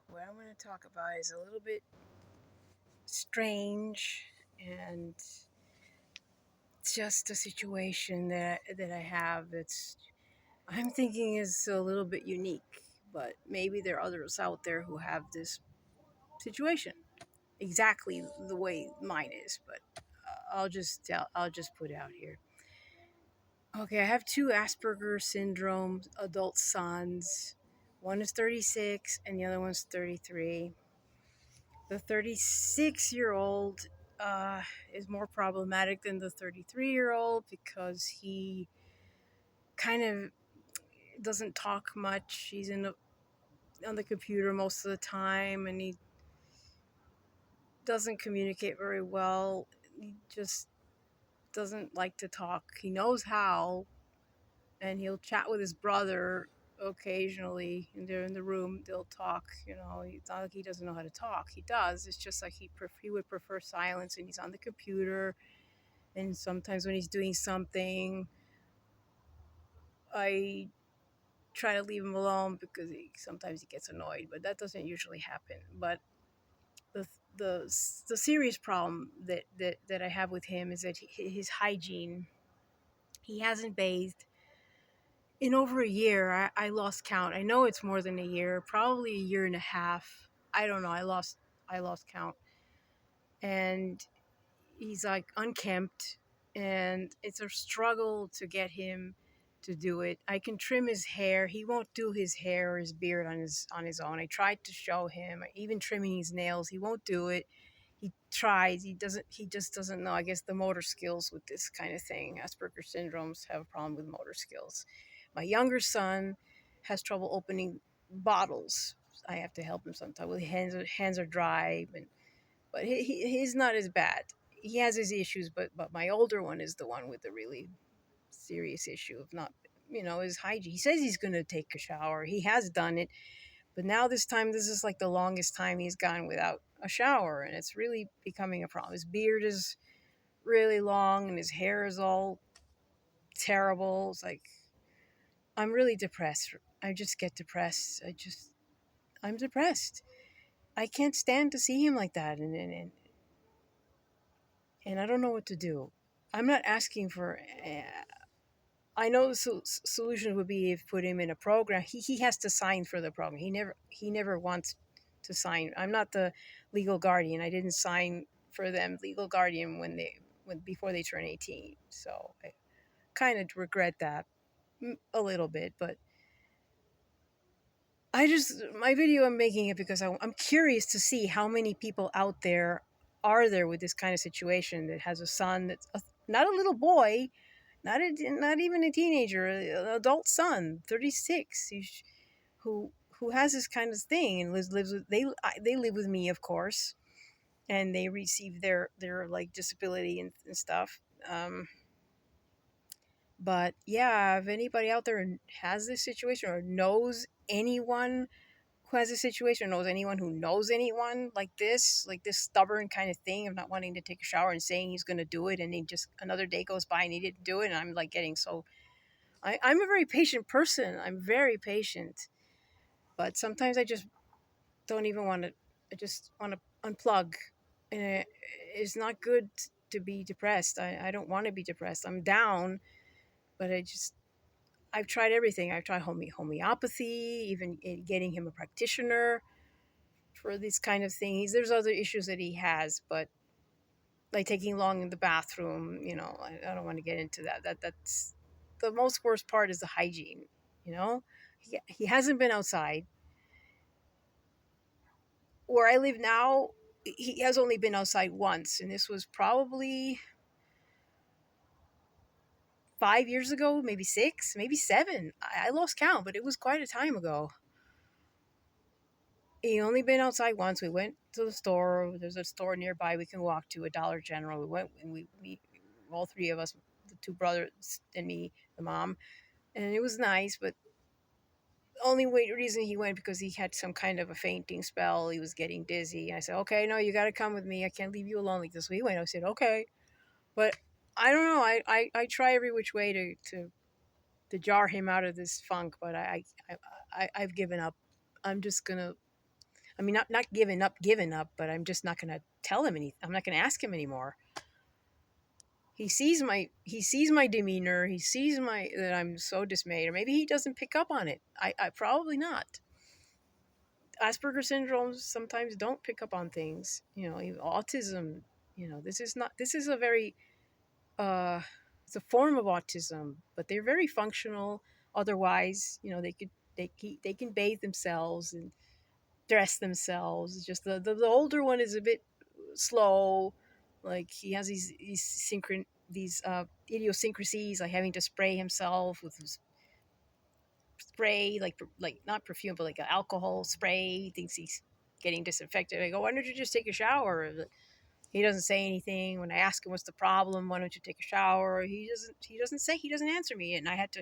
What I'm going to talk about is a little bit strange, and it's just a situation that I have that's I'm thinking is a little bit unique, but maybe there are others out there who have this situation exactly the way mine is. But I'll just put it out here. Okay, I have two Asperger syndrome adult sons. One is 36 and the other one's 33. The 36-year-old uh, is more problematic than the 33-year-old because he kind of doesn't talk much. He's on the computer most of the time, and he doesn't communicate very well. He just doesn't like to talk. He knows how, and he'll chat with his brother occasionally, and they're in the room. They'll talk. It's not like he doesn't know how to talk. He does. It's just like he would prefer silence, and he's on the computer. And sometimes when he's doing something, I try to leave him alone because sometimes he gets annoyed, but that doesn't usually happen. But the the the serious problem that I have with him is that his hygiene. He hasn't bathed in over a year. I lost count. I know it's more than a year, probably a year and a half. I don't know. I lost count, and he's like unkempt, and it's a struggle to get him to do it. I can trim his hair. He won't do his hair or his beard on his own. I tried to show him, even trimming his nails. He won't do it. He tries. He just doesn't know. I guess the motor skills with this kind of thing. Asperger syndromes have a problem with motor skills. My younger son has trouble opening bottles. I have to help him sometimes. Well, his hands are dry, but he's not as bad. He has his issues, but my older one is the one with the really serious issue of not, his hygiene. He says he's going to take a shower. He has done it, but now this is like the longest time he's gone without a shower, and it's really becoming a problem. His beard is really long, and his hair is all terrible. It's like I'm really depressed. I just get depressed. I'm depressed. I can't stand to see him like that, and I don't know what to do. I'm not asking for. I know the solution would be if put him in a program. He has to sign for the program. He never wants to sign. I'm not the legal guardian. I didn't sign for them legal guardian when before they turn 18. So I kind of regret that a little bit. But my video, I'm making it because I'm curious to see how many people out there are there with this kind of situation that has a son that's not a little boy, not even a teenager, an adult son, 36, who has this kind of thing and lives with they live with me, of course, and they receive their like disability and stuff. But yeah, if anybody out there has this situation or knows anyone who has a situation, knows anyone who knows anyone like this stubborn kind of thing of not wanting to take a shower and saying he's going to do it, and then just another day goes by and he didn't do it, and I'm like getting so. I'm a very patient person. I'm very patient, but sometimes I just don't even want to. I just want to unplug, and it's not good to be depressed. I don't want to be depressed. I'm down, but I've tried everything. I've tried homeopathy, even getting him a practitioner for this kind of thing. There's other issues that he has, but like taking long in the bathroom, I don't want to get into that. That's the most worst part is the hygiene. You know, he hasn't been outside. Where I live now, he has only been outside once, and this was probably 5 years ago, maybe six, maybe seven. I lost count, but it was quite a time ago. He only been outside once. We went to the store. There's a store nearby we can walk to, a Dollar General. We went and we all three of us, the two brothers and me, the mom, and it was nice. But the only reason he went because he had some kind of a fainting spell. He was getting dizzy. And I said, "Okay, no, you got to come with me. I can't leave you alone like this." So he went. I said, "Okay," but I don't know. I try every which way to jar him out of this funk, but I've given up. I'm just gonna I mean, not giving up, but I'm just not going to tell him anything. I'm not going to ask him anymore. He sees my demeanor. He sees my that I'm so dismayed, or maybe he doesn't pick up on it. I probably not. Asperger syndromes sometimes don't pick up on things. You know, even autism. You know, this is not. This is a very uh, it's a form of autism, but they're very functional. Otherwise, you know, they can bathe themselves and dress themselves. It's just the older one is a bit slow. Like he has these idiosyncrasies, like having to spray himself with spray, like not perfume, but like alcohol spray. He thinks he's getting disinfected. I go, why don't you just take a shower? He doesn't say anything. When I ask him what's the problem, why don't you take a shower? He doesn't answer me, and I have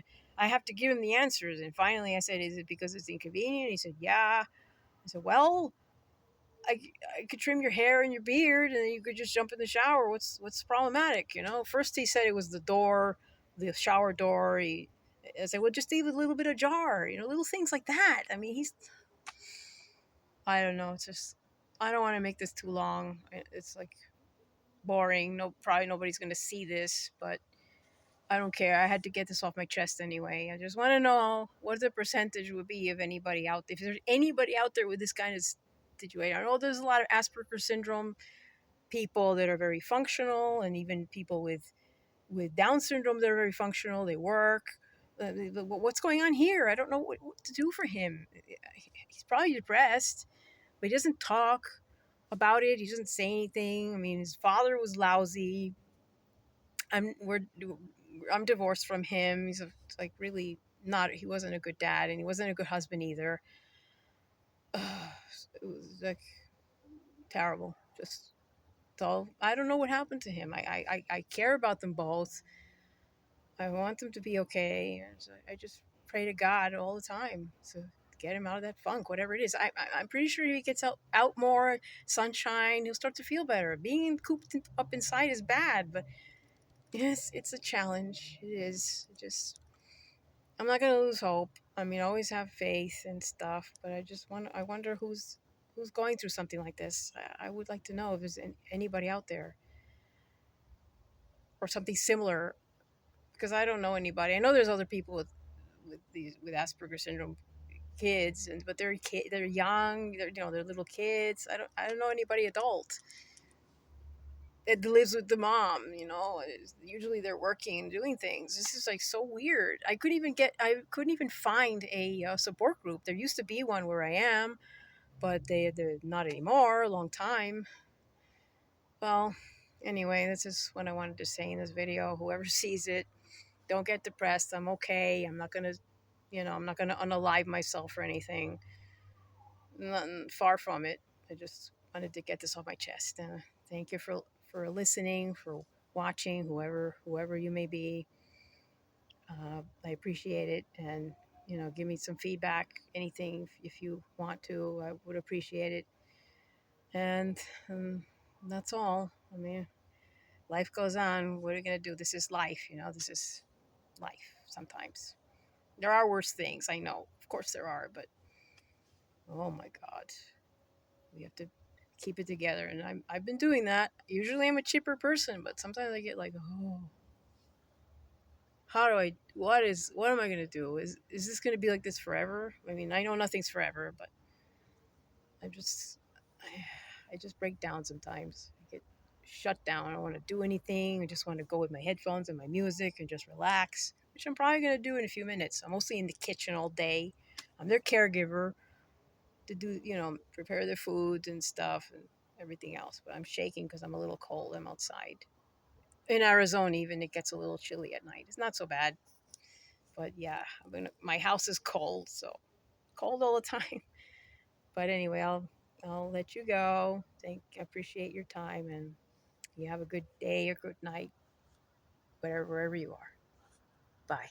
to give him the answers. And finally, I said, "Is it because it's inconvenient?" He said, "Yeah." I said, "Well, I, I could trim your hair and your beard, and you could just jump in the shower. What's problematic? You know?" First, he said it was the door, the shower door. I said, "Well, just leave a little bit ajar. You know, little things like that." I mean, I don't know. It's just I don't want to make this too long. It's like boring. No, probably nobody's going to see this, but I don't care. I had to get this off my chest anyway. I just want to know what the percentage would be of anybody out there. If there's anybody out there with this kind of situation, I know there's a lot of Asperger syndrome people that are very functional, and even people with Down syndrome that are very functional. They work. What's going on here? I don't know what to do for him. He's probably depressed, but he doesn't talk about it. He doesn't say anything. I mean, his father was lousy. I'm we're I'm divorced from him. He's like really not. He wasn't a good dad, and he wasn't a good husband either. It was like terrible. Just so I don't know what happened to him. I care about them both. I want them to be okay. And so I just pray to God all the time to get him out of that funk, whatever it is. I'm pretty sure if he gets out more sunshine, he'll start to feel better. Being cooped up inside is bad, but yes, it's a challenge. It is. Just I'm not gonna lose hope. I mean, I always have faith and stuff, but I wonder who's going through something like this. I would like to know if there's anybody out there or something similar, because I don't know anybody. I know there's other people with Asperger syndrome kids, and but they're young. They're little kids. I don't know anybody adult that lives with the mom. Usually they're working and doing things. This is like so weird. I couldn't even find a support group. There used to be one where I am, but they're not anymore. A long time. Well, anyway, this is what I wanted to say in this video. Whoever sees it, don't get depressed. I'm okay. I'm not gonna unalive myself or anything. Nothing, far from it. I just wanted to get this off my chest. Thank you for listening, for watching, whoever you may be. I appreciate it, and give me some feedback. Anything if you want to, I would appreciate it. And that's all. I mean, life goes on. What are you gonna do? This is life. This is life. Sometimes there are worse things. I know, of course there are, but oh my God, we have to keep it together. And I've been doing that. Usually I'm a chipper person, but sometimes I get like, oh, what am I going to do? Is this going to be like this forever? I mean, I know nothing's forever, but I just, I just break down sometimes. I get shut down. I don't want to do anything. I just want to go with my headphones and my music and just relax, which I'm probably going to do in a few minutes. I'm mostly in the kitchen all day. I'm their caregiver to do, prepare their foods and stuff and everything else. But I'm shaking because I'm a little cold. I'm outside. In Arizona, even it gets a little chilly at night. It's not so bad. But yeah, my house is cold, so cold all the time. But anyway, I'll let you go. I appreciate your time, and you have a good day or good night, wherever you are. Bye.